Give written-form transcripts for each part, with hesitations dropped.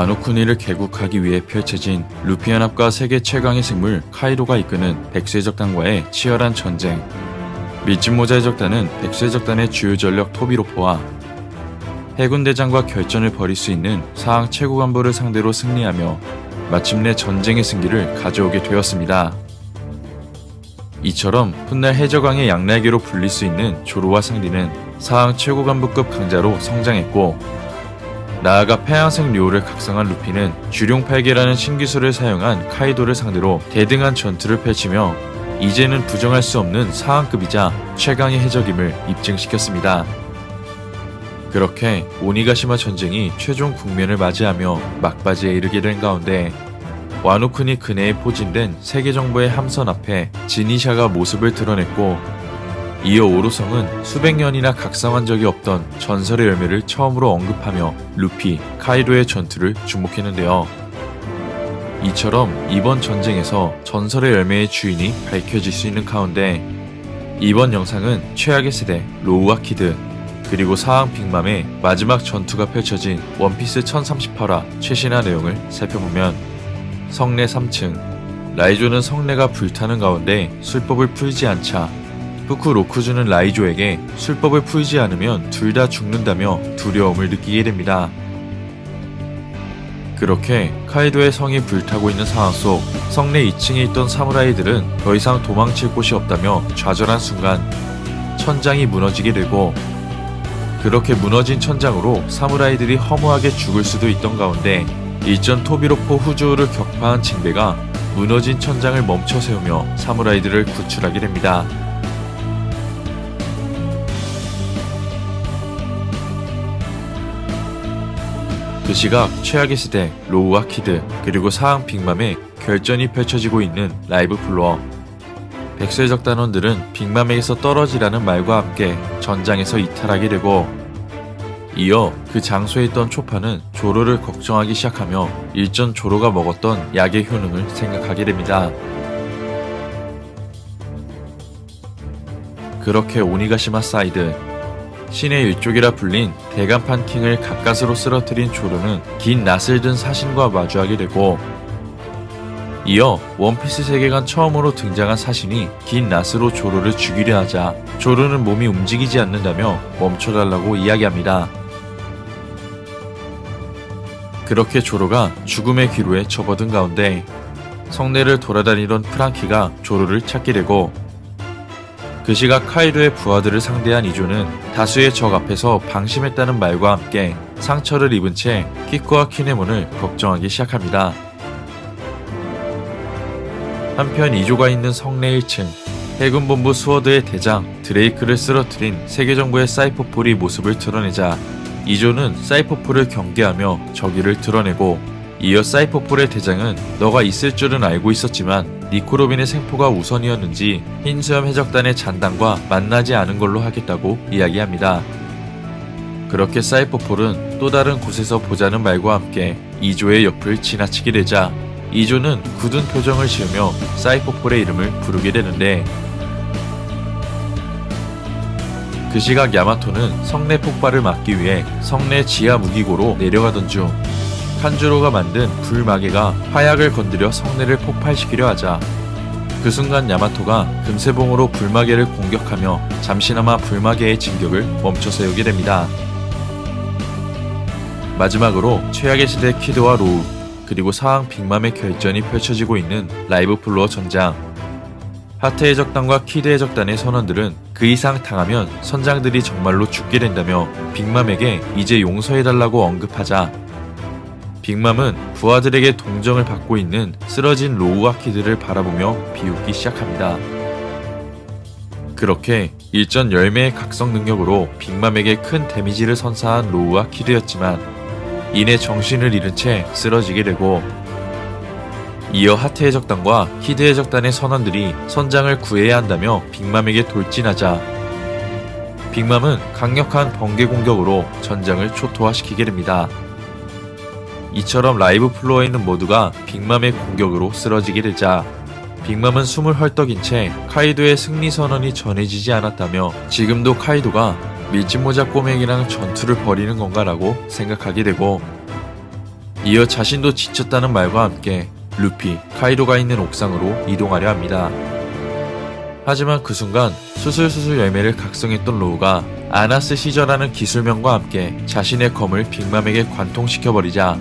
와노쿠니를 개국하기 위해 펼쳐진 루피 연합과 세계 최강의 생물 카이도가 이끄는 백수해적단과의 치열한 전쟁. 밀짚모자 해적단은 백수해적단의 주요 전력 토비로포와 해군 대장과 결전을 벌일 수 있는 사항 최고 간부를 상대로 승리하며 마침내 전쟁의 승기를 가져오게 되었습니다. 이처럼 훗날 해적왕의 양날개로 불릴 수 있는 조로와 상리는 사항 최고 간부급 강자로 성장했고, 나아가 폐양색 료를 각성한 루피는 주룡 8개라는 신기술을 사용한 카이도를 상대로 대등한 전투를 펼치며 이제는 부정할 수 없는 사항급이자 최강의 해적임을 입증시켰습니다. 그렇게 오니가시마 전쟁이 최종 국면을 맞이하며 막바지에 이르게 된 가운데 와노쿠니 근해에 포진된 세계정부의 함선 앞에 지니샤가 모습을 드러냈고, 이어 오로성은 수백 년이나 각성한 적이 없던 전설의 열매를 처음으로 언급하며 루피, 카이도의 전투를 주목했는데요. 이처럼 이번 전쟁에서 전설의 열매의 주인이 밝혀질 수 있는 가운데 이번 영상은 최악의 세대 로우와 키드, 그리고 사항 빅맘의 마지막 전투가 펼쳐진 원피스 1038화 최신화 내용을 살펴보면, 성내 3층, 라이조는 성내가 불타는 가운데 술법을 풀지 않자 후쿠로쿠주는 라이조에게 술법을 풀지 않으면 둘 다 죽는다며 두려움을 느끼게 됩니다. 그렇게 카이도의 성이 불타고 있는 상황 속 성내 2층에 있던 사무라이들은 더 이상 도망칠 곳이 없다며 좌절한 순간 천장이 무너지게 되고, 그렇게 무너진 천장으로 사무라이들이 허무하게 죽을 수도 있던 가운데 일전 토비로포 후조우를 격파한 징베가 무너진 천장을 멈춰 세우며 사무라이들을 구출하게 됩니다. 그 시각 최악의 세대 로우와 키드, 그리고 사항 빅맘의 결전이 펼쳐지고 있는 라이브 플로어. 백수해적 단원들은 빅맘에게서 떨어지라는 말과 함께 전장에서 이탈하게 되고, 이어 그 장소에 있던 초파는 조로를 걱정하기 시작하며 일전 조로가 먹었던 약의 효능을 생각하게 됩니다. 그렇게 오니가시마 사이드, 신의 일족이라 불린 대간판 킹을 가까스로 쓰러뜨린 조로는 긴 낫을 든 사신과 마주하게 되고, 이어 원피스 세계관 처음으로 등장한 사신이 긴 낫으로 조로를 죽이려 하자 조로는 몸이 움직이지 않는다며 멈춰달라고 이야기합니다. 그렇게 조로가 죽음의 기로에 접어든 가운데 성내를 돌아다니던 프랑키가 조로를 찾게 되고, 그 시각 카이도의 부하들을 상대한 이조는 다수의 적 앞에서 방심했다는 말과 함께 상처를 입은 채 키코와 키네몬을 걱정하기 시작합니다. 한편 이조가 있는 성내 1층, 해군본부 스워드의 대장 드레이크를 쓰러뜨린 세계정부의 사이퍼폴이 모습을 드러내자 이조는 사이퍼폴을 경계하며 적의를 드러내고, 이어 사이퍼폴의 대장은 너가 있을 줄은 알고 있었지만 니코로빈의 생포가 우선이었는지 흰수염 해적단의 잔당과 만나지 않은 걸로 하겠다고 이야기합니다. 그렇게 사이퍼폴은 또 다른 곳에서 보자는 말과 함께 이조의 옆을 지나치게 되자 이조는 굳은 표정을 지으며 사이퍼폴의 이름을 부르게 되는데, 그 시각 야마토는 성내 폭발을 막기 위해 성내 지하 무기고로 내려가던 중 칸주로가 만든 불마개가 화약을 건드려 성내를 폭발시키려 하자 그 순간 야마토가 금세봉으로 불마개를 공격하며 잠시나마 불마개의 진격을 멈춰 세우게 됩니다. 마지막으로 최악의 시대 키드와 로우, 그리고 사항 빅맘의 결전이 펼쳐지고 있는 라이브 플로어 전장. 하트 해적단과 키드 해적단의 선원들은 그 이상 당하면 선장들이 정말로 죽게 된다며 빅맘에게 이제 용서해달라고 언급하자 빅맘은 부하들에게 동정을 받고 있는 쓰러진 로우와 키드를 바라보며 비웃기 시작합니다. 그렇게 일전 열매의 각성 능력으로 빅맘에게 큰 데미지를 선사한 로우와 키드였지만 이내 정신을 잃은 채 쓰러지게 되고, 이어 하트 해적단과 키드 해적단의 선원들이 선장을 구해야 한다며 빅맘에게 돌진하자 빅맘은 강력한 번개 공격으로 전장을 초토화시키게 됩니다. 이처럼 라이브 플로어에 있는 모두가 빅맘의 공격으로 쓰러지게 되자 빅맘은 숨을 헐떡인 채 카이도의 승리 선언이 전해지지 않았다며 지금도 카이도가 밀짚모자 꼬맹이랑 전투를 벌이는 건가라고 생각하게 되고, 이어 자신도 지쳤다는 말과 함께 루피, 카이도가 있는 옥상으로 이동하려 합니다. 하지만 그 순간 수술수술 열매를 각성했던 로우가 아나스 시저라는 기술명과 함께 자신의 검을 빅맘에게 관통시켜버리자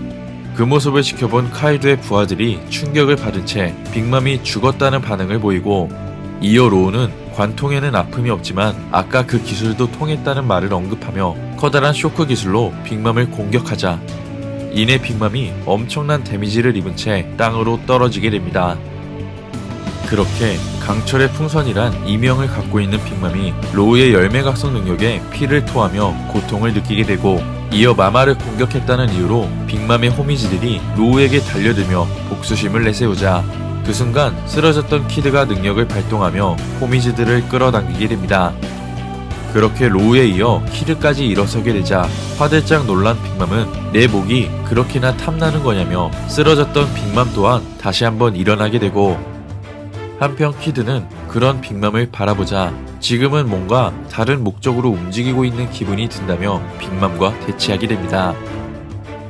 그 모습을 지켜본 카이도의 부하들이 충격을 받은 채 빅맘이 죽었다는 반응을 보이고, 이어 로우는 관통에는 아픔이 없지만 아까 그 기술도 통했다는 말을 언급하며 커다란 쇼크 기술로 빅맘을 공격하자 이내 빅맘이 엄청난 데미지를 입은 채 땅으로 떨어지게 됩니다. 그렇게 강철의 풍선이란 이명을 갖고 있는 빅맘이 로우의 열매 각성 능력에 피를 토하며 고통을 느끼게 되고, 이어 마마를 공격했다는 이유로 빅맘의 호미지들이 로우에게 달려들며 복수심을 내세우자 그 순간 쓰러졌던 키드가 능력을 발동하며 호미지들을 끌어당기게 됩니다. 그렇게 로우에 이어 키드까지 일어서게 되자 화들짝 놀란 빅맘은 내 목이 그렇게나 탐나는 거냐며 쓰러졌던 빅맘 또한 다시 한번 일어나게 되고, 한편 키드는 그런 빅맘을 바라보자 지금은 뭔가 다른 목적으로 움직이고 있는 기분이 든다며 빅맘과 대치하게 됩니다.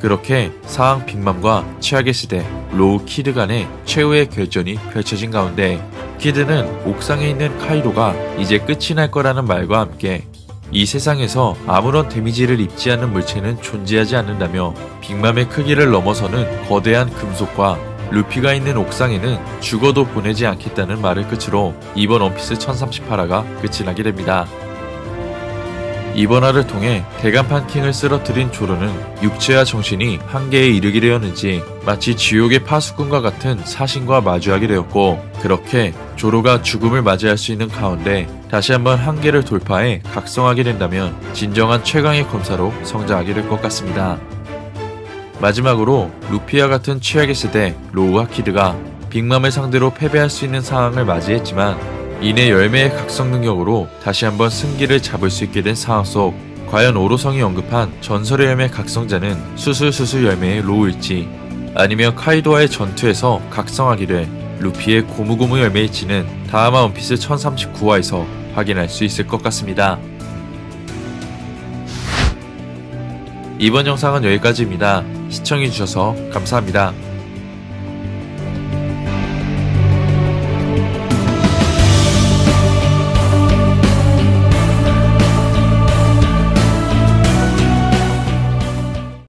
그렇게 사항 빅맘과 최악의 시대 로우 키드 간의 최후의 결전이 펼쳐진 가운데 키드는 옥상에 있는 카이도가 이제 끝이 날 거라는 말과 함께 이 세상에서 아무런 데미지를 입지 않는 물체는 존재하지 않는다며 빅맘의 크기를 넘어서는 거대한 금속과 루피가 있는 옥상에는 죽어도 보내지 않겠다는 말을 끝으로 이번 원피스 1038화가 끝이 나게 됩니다. 이번 화를 통해 대간판 킹을 쓰러뜨린 조로는 육체와 정신이 한계에 이르게 되었는지 마치 지옥의 파수꾼과 같은 사신과 마주하게 되었고, 그렇게 조로가 죽음을 맞이할 수 있는 가운데 다시 한번 한계를 돌파해 각성하게 된다면 진정한 최강의 검사로 성장하게 될 것 같습니다. 마지막으로 루피와 같은 최악의 세대 로우와 키드가 빅맘을 상대로 패배할 수 있는 상황을 맞이했지만 이내 열매의 각성 능력으로 다시 한번 승기를 잡을 수 있게 된 상황 속 과연 오로성이 언급한 전설의 열매 각성자는 수술수술 열매의 로우일지 아니면 카이도와의 전투에서 각성하게 될 루피의 고무고무 열매일지는 다음화 원피스 1039화에서 확인할 수 있을 것 같습니다. 이번 영상은 여기까지입니다. 시청해주셔서 감사합니다.